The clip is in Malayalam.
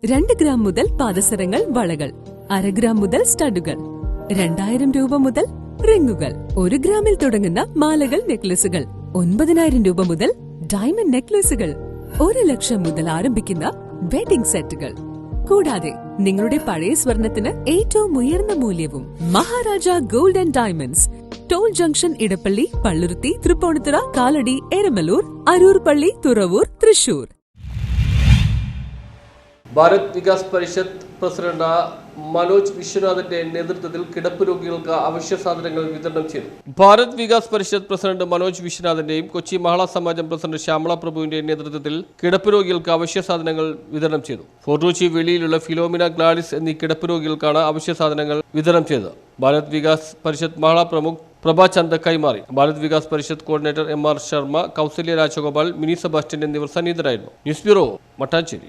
2 ഗ്രാം മുതൽ പാദസരങ്ങൾ, വളകൾ, 1/2 ഗ്രാം മുതൽ സ്റ്റഡുകൾ, 2000 രൂപ മുതൽ റിങ്ങുകൾ, 1 ഗ്രാമിൽ തുടങ്ങുന്ന മാലകൾ, നെക്ലസുകൾ, 9000 രൂപ മുതൽ ഡയമണ്ട് നെക്ലസുകൾ, 1 ലക്ഷം മുതൽ ആരംഭിക്കുന്ന വെഡിംഗ് സെറ്റുകൾ. കൂടാതെ നിങ്ങളുടെ പഴയ സ്വർണത്തിന് ഏറ്റവും ഉയർന്ന മൂല്യവും. Maharaja Gold and Diamonds, Toll Junction, Edappally, Palluruthy, Tripunithura, Kalady, Eramalloor, Aroor പള്ളി, തുറവൂർ, തൃശൂർ. ഭാരത് വികാസ് പരിഷത്ത് പ്രസിഡന്റ് മനോജ് വിശ്വനാഥന്റെ നേതൃത്വത്തിൽ കിടപ്പ് രോഗികൾക്ക് അവശ്യ സാധനങ്ങൾ വിതരണം ചെയ്തു. ഭാരത് വികാസ് പരിഷത്ത് പ്രസിഡന്റ് മനോജ് വിശ്വനാഥന്റെയും കൊച്ചി മഹിളാ സമാജം പ്രസിഡന്റ് ശ്യാമള പ്രഭുവിന്റെയും നേതൃത്വത്തിൽ കിടപ്പ് രോഗികൾക്ക് അവശ്യ സാധനങ്ങൾ വിതരണം ചെയ്തു. ഫോർട്ട് കൊച്ചി വെളിയിലുള്ള ഫിലോമിന ഗ്ലാഡിസ് എന്നീ കിടപ്പ് രോഗികൾക്കാണ് അവശ്യ സാധനങ്ങൾ വിതരണം ചെയ്തത്. ഭാരത് വികാസ് പരിഷത്ത് മഹിളാ പ്രമുഖ് പ്രഭാ ചന്ദ് കൈമാറി. Bharat Vikas Parishad coordinator MR Sharma, Kausalya Rajagopal, Mini Sebastian എന്നിവർ സന്നിഹിതരായിരുന്നു. News bureau, Mattancherry.